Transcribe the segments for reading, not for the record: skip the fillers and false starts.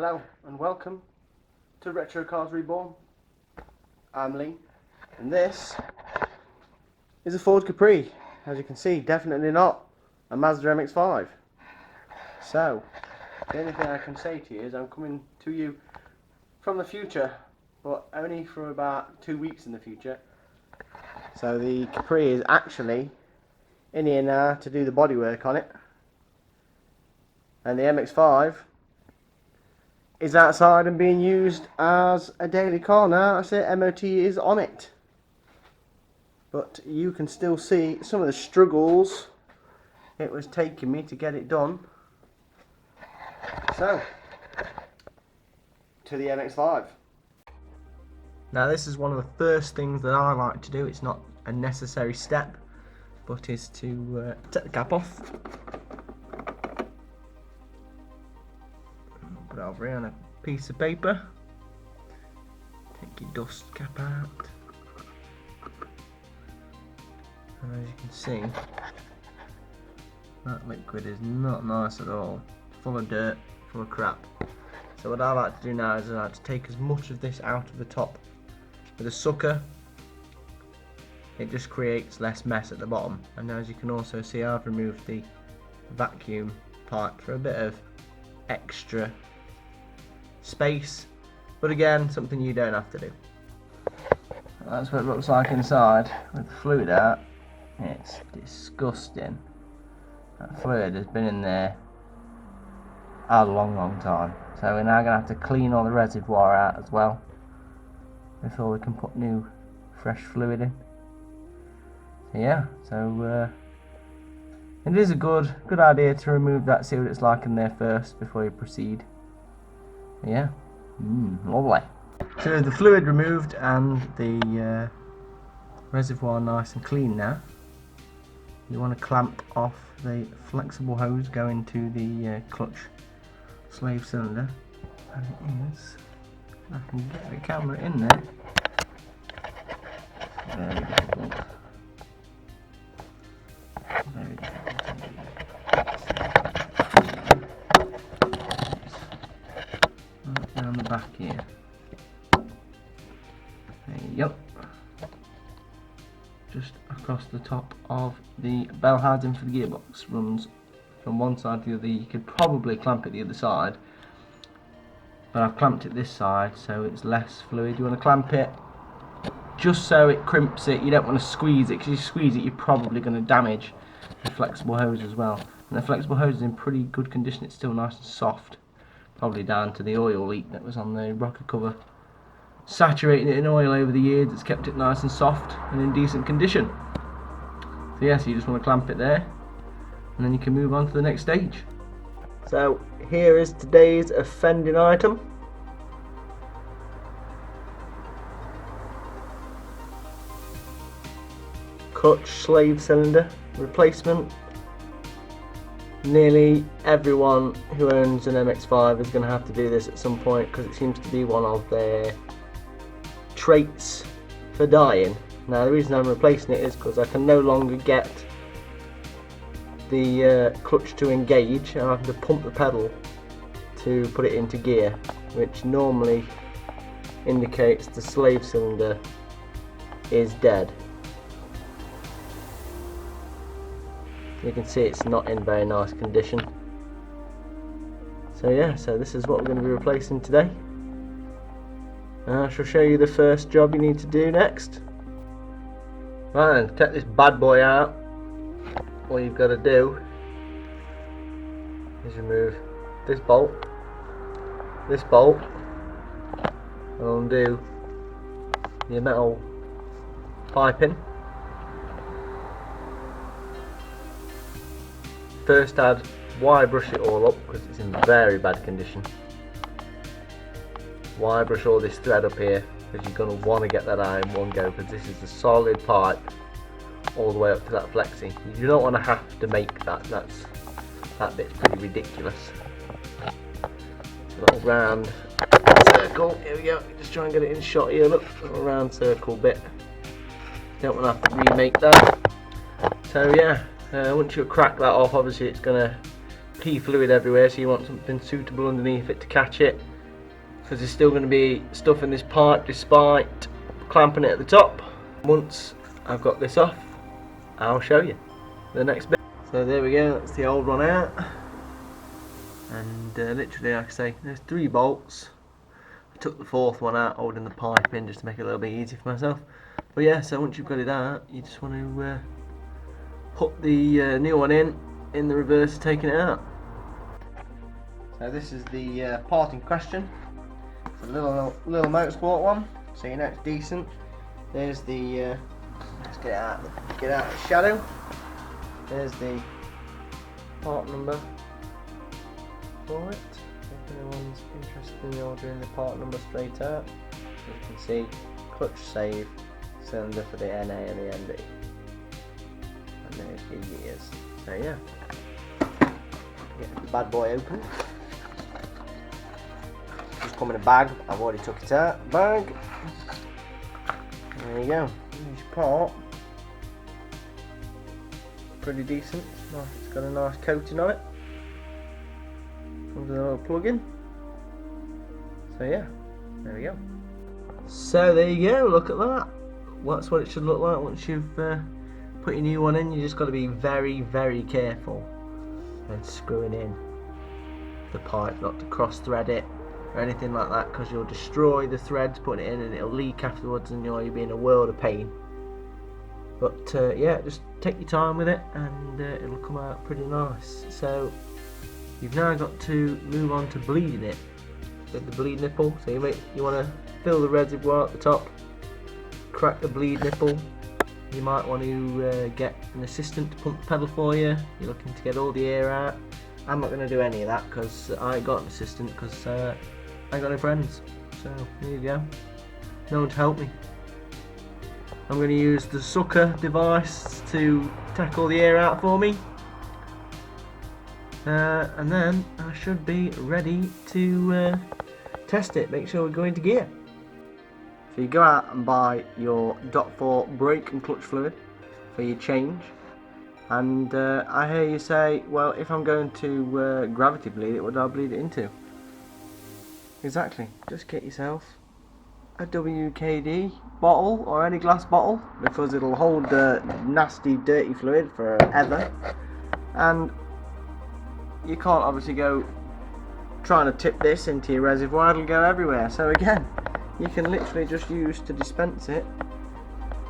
Hello and welcome to Retro Cars Reborn. I'm Lee and this is a Ford Capri. As you can see, definitely not a Mazda mx5. So, the only thing I can say to you is I'm coming to you from the future, but only for about 2 weeks in the future. So the Capri is actually in here now to do the bodywork on it, and the mx5 is outside and being used as a daily car now. I say MOT is on it, but you can still see some of the struggles it was taking me to get it done. So, to the MX5. Now this is one of the first things that I like to do. It's not a necessary step, but is to take the cap off, put it over here on a piece of paper, take your dust cap out, and as you can see, that liquid is not nice at all, full of dirt, full of crap. So what I like to do now is I like to take as much of this out of the top with a sucker. It just creates less mess at the bottom, and as you can also see, I've removed the vacuum pipe for a bit of extra space, but again, something you don't have to do. That's what it looks like inside with the fluid out. It's disgusting. That fluid has been in there a long time, so we're now going to have to clean all the reservoir out as well before we can put new fresh fluid in. So yeah, it is a good idea to remove that, see what it's like in there first before you proceed. Yeah, lovely. So the fluid removed and the reservoir nice and clean now. You want to clamp off the flexible hose going to the clutch slave cylinder, and it is, I can get the camera in there, very difficult. Very difficult. Right down the back here. There you go. Just across the top of the bell housing for the gearbox. Runs from one side to the other. You could probably clamp it the other side, but I've clamped it this side so it's less fluid. You want to clamp it just so it crimps it. You don't want to squeeze it, because if you squeeze it you're probably going to damage the flexible hose as well. And the flexible hose is in pretty good condition. It's still nice and soft, probably down to the oil leak that was on the rocker cover. Saturating it in oil over the years, it's kept it nice and soft and in decent condition. So yeah, so you just want to clamp it there, and then you can move on to the next stage. So here is today's offending item. Clutch slave cylinder replacement. Nearly everyone who owns an MX5 is going to have to do this at some point, because it seems to be one of their traits for dying. Now the reason I'm replacing it is because I can no longer get the clutch to engage. I'm having to pump the pedal to put it into gear, which normally indicates the slave cylinder is dead. You can see it's not in very nice condition. So yeah, so this is what we're going to be replacing today. I shall show you the first job you need to do next. Right then, to take this bad boy out, all you've got to do is remove this bolt, and undo your metal piping. First I'd wire brush it all up, because it's in very bad condition. Wire brush all this thread up here, because you're going to want to get that out in one go, because this is a solid pipe all the way up to that flexi. You don't want to have to make that. That bit's pretty ridiculous. A little round circle. Here we go. Just try and get it in shot here. Look, a little round circle bit. Don't want to have to remake that. So yeah, once you crack that off, obviously it's going to pea fluid everywhere, so you want something suitable underneath it to catch it, because there's still going to be stuff in this pipe despite clamping it at the top. Once I've got this off, I'll show you the next bit. So there we go, that's the old one out, and literally, like I say, there's 3 bolts. I took the 4th one out, holding the pipe in just to make it a little bit easier for myself. But yeah, so once you've got it out, you just want to put the new one in the reverse, taking it out. So this is the part in question. It's a little motorsport one, so you know it's decent. There's the let's get out of the shadow. There's the part number for it. If anyone's interested in ordering the part number straight out, you can see clutch save, cylinder for the NA and the NB, and there's your gears. So yeah, get the bad boy open. Just come in a bag. I've already took it out. Bag. There you go. Each part pretty decent. It's got a nice coating on it. Comes with a little plug-in. So yeah, there we go. So there you go. Look at that. That's what it should look like once you've put your new one in. You just got to be very, very careful when screwing in the pipe, not to cross thread it or anything like that, because you'll destroy the threads putting it in and it'll leak afterwards, and you'll be in a world of pain. But yeah, just take your time with it, and it'll come out pretty nice. So you've now got to move on to bleeding it with the bleed nipple. So you want to fill the reservoir at the top, crack the bleed nipple. You might want to get an assistant to pump the pedal for you. You're looking to get all the air out. I'm not going to do any of that because I ain't got an assistant, because I ain't got no friends. So there you go, no one to help me. I'm going to use the sucker device to take all the air out for me, and then I should be ready to test it, make sure we're going to gear. So you go out and buy your .4 brake and clutch fluid for your change, and I hear you say, well, if I'm going to gravity bleed it, what do I bleed it into? Exactly, just get yourself a WKD bottle or any glass bottle, because it'll hold nasty dirty fluid forever, and you can't obviously go trying to tip this into your reservoir, it'll go everywhere. So again, you can literally just use to dispense it,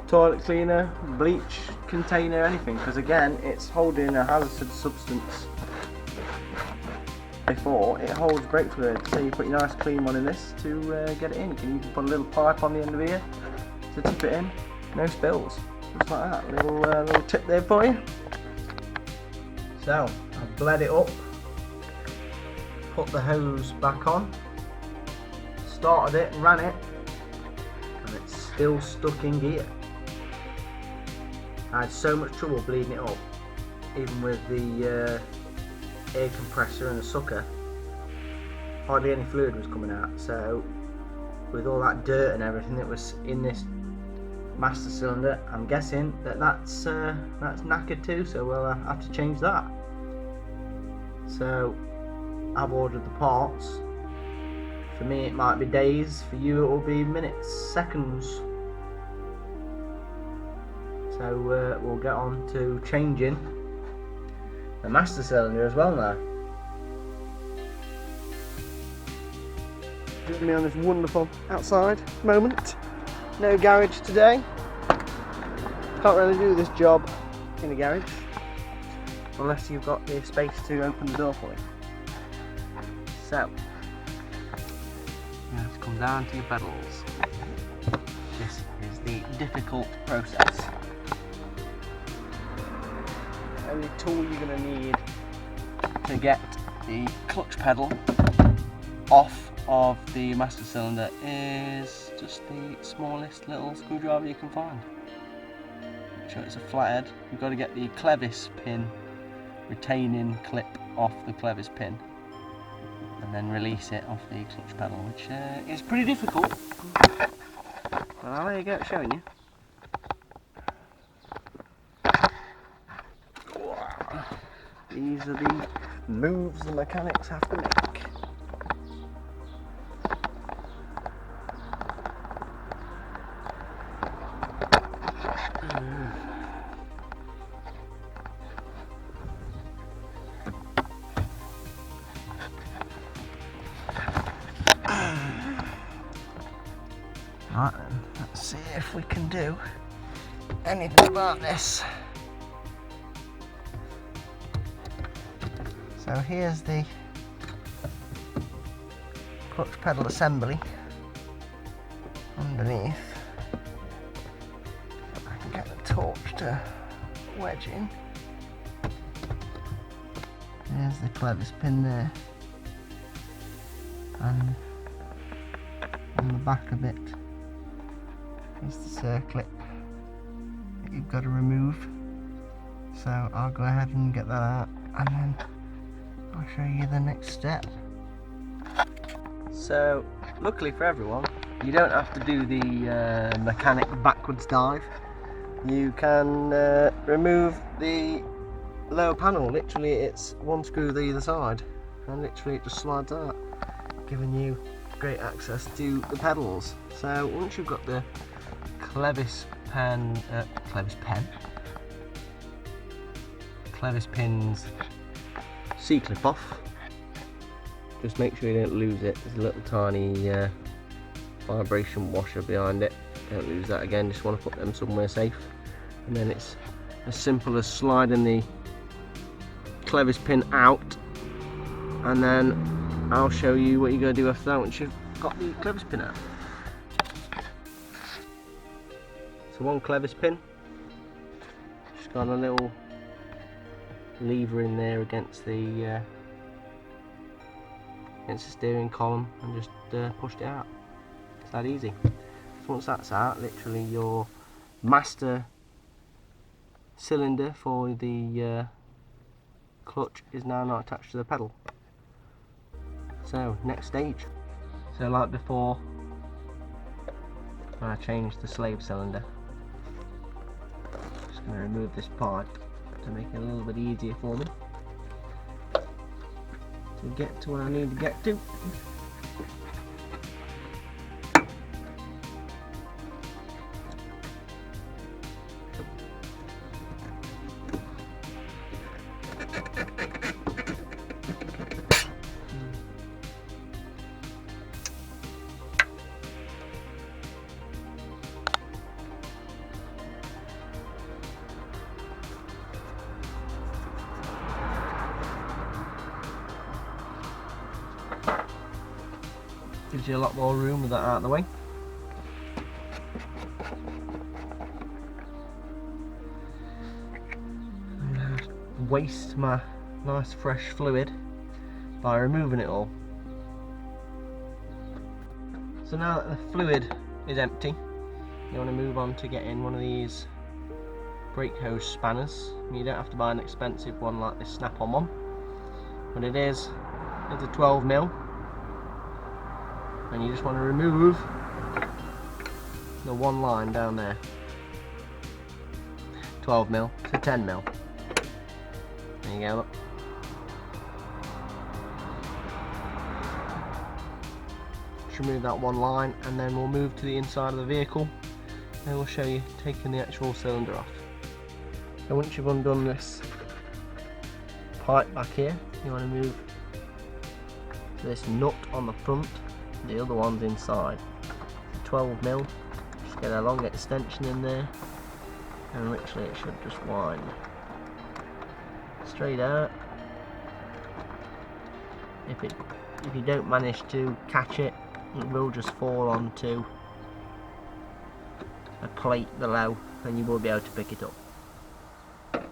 toilet cleaner, bleach container, anything, because again it's holding a hazardous substance before it holds brake fluid. So you put your nice clean one in this to get it in. You can even put a little pipe on the end of here to tip it in, no spills, just like that. Little tip there for you. So I've bled it up, put the hose back on, started it and ran it, and it's still stuck in gear. I had so much trouble bleeding it up, even with the air compressor and the sucker. Hardly any fluid was coming out, so with all that dirt and everything that was in this master cylinder, I'm guessing that's knackered too, so we'll have to change that. So I've ordered the parts. For me it might be days, for you it will be minutes, seconds. So we'll get on to changing the master cylinder as well now. Join me on this wonderful outside moment. No garage today. Can't really do this job in a garage unless you've got the space to open the door for it. So you have to come down to your pedals. This is the difficult process. The only tool you're going to need to get the clutch pedal off of the master cylinder is just the smallest little screwdriver you can find. Make sure it's a flathead. You've got to get the clevis pin retaining clip off the clevis pin and then release it off the clutch pedal, which is pretty difficult, but I'll let you go showing you. These are the moves the mechanics have to make. Right then, let's see if we can do anything about this. So here's the clutch pedal assembly underneath. I can get the torch to wedge in. There's the clevis pin there, and on the back of it is the circlip that you've got to remove. So I'll go ahead and get that out, and then I'll show you the next step. So luckily for everyone, you don't have to do the mechanic backwards dive. You can remove the lower panel. Literally it's one screw to either side, and literally it just slides out, giving you great access to the pedals. So once you've got the clevis pins C-clip off, just make sure you don't lose it. There's a little tiny vibration washer behind it. Don't lose that again, just want to put them somewhere safe. And then it's as simple as sliding the clevis pin out, and then I'll show you what you're going to do after that once you've got the clevis pin out. So one clevis pin, just got a little lever in there against the steering column, and just pushed it out. It's that easy. So once that's out, literally your master cylinder for the clutch is now not attached to the pedal. So next stage. So like before, I changed the slave cylinder. Just going to remove this pipe to make it a little bit easier for me to get to where I need to get to. Gives you a lot more room with that out of the way. I'm going to waste my nice fresh fluid by removing it all. So now that the fluid is empty, you want to move on to getting one of these brake hose spanners. You don't have to buy an expensive one like this snap-on one, but it's a 12mm. And you just want to remove the one line down there. 12mm to 10mm. There you go, look. Just remove that one line, and then we'll move to the inside of the vehicle, and we'll show you taking the actual cylinder off. So once you've undone this pipe back here, you want to move this nut on the front. The other one's inside. 12mm. Just get a long extension in there, and literally it should just wind straight out. If you don't manage to catch it, it will just fall onto a plate below, and you will be able to pick it up. Let's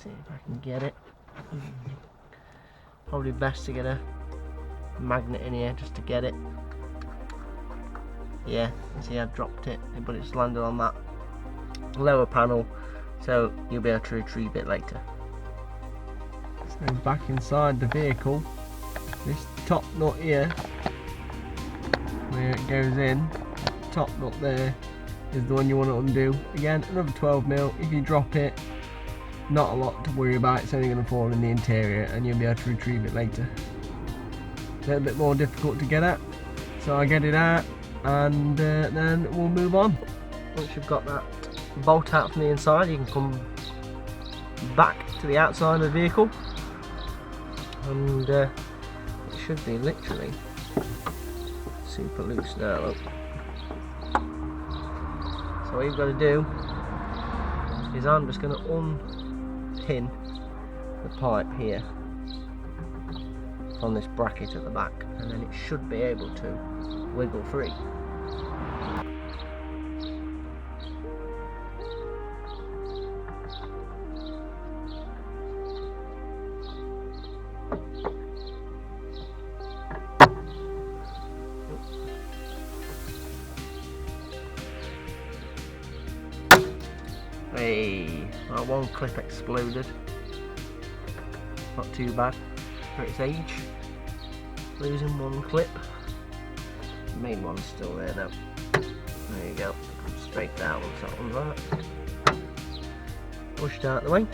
see if I can get it. Probably best to get a magnet in here just to get it. Yeah, you see I've dropped it, but it's landed on that lower panel, so you'll be able to retrieve it later. So back inside the vehicle, this top nut here, where it goes in, top nut there is the one you want to undo. Again, another 12mm. If you drop it, not a lot to worry about. It's only going to fall in the interior and you'll be able to retrieve it later. A little bit more difficult to get at, so I get it out and then we'll move on. Once you've got that bolt out from the inside, you can come back to the outside of the vehicle and it should be literally super loose now. Look. So what you've got to do is I'm just going to unpin the pipe here from this bracket at the back, and then it should be able to wiggle free. Hey, well, one clip exploded. Not too bad for its age. Losing one clip. The main one's still there though. There you go. Straight down once that one's out. Pushed out the way.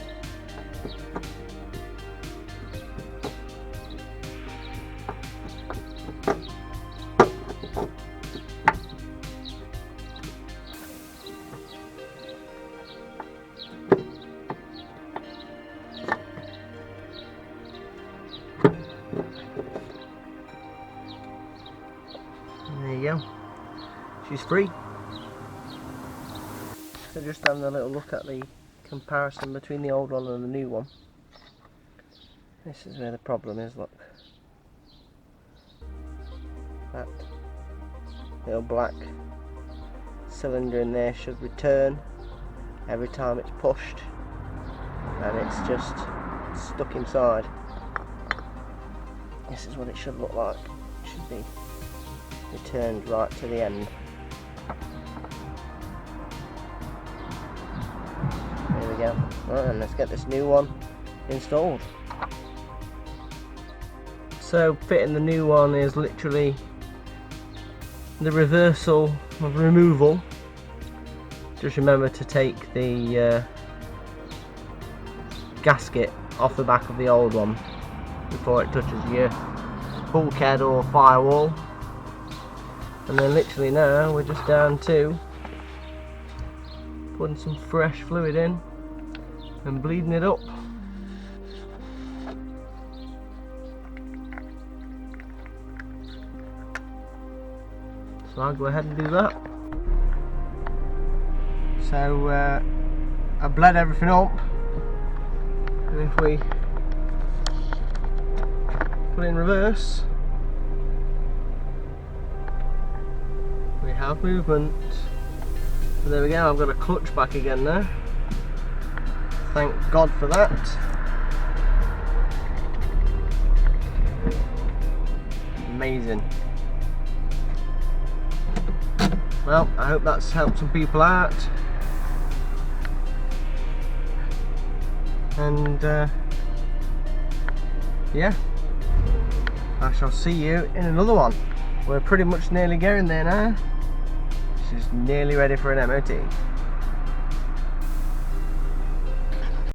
There you go, she's free. So just having a little look at the comparison between the old one and the new one. This is where the problem is, look. That little black cylinder in there should return every time it's pushed, and it's just stuck inside. This is what it should look like. It should be returned right to the end. There we go. Right, and let's get this new one installed. So fitting the new one is literally the reversal of removal. Just remember to take the gasket off the back of the old one before it touches your bulkhead or firewall. And then literally now we're just down to putting some fresh fluid in and bleeding it up. So I'll go ahead and do that. So I bled everything up, and if we put it in reverse, we have movement. So there we go, I've got a clutch back again now. Thank God for that. Amazing. Well, I hope that's helped some people out. And yeah, I shall see you in another one. We're pretty much nearly getting there now. She's nearly ready for an MOT.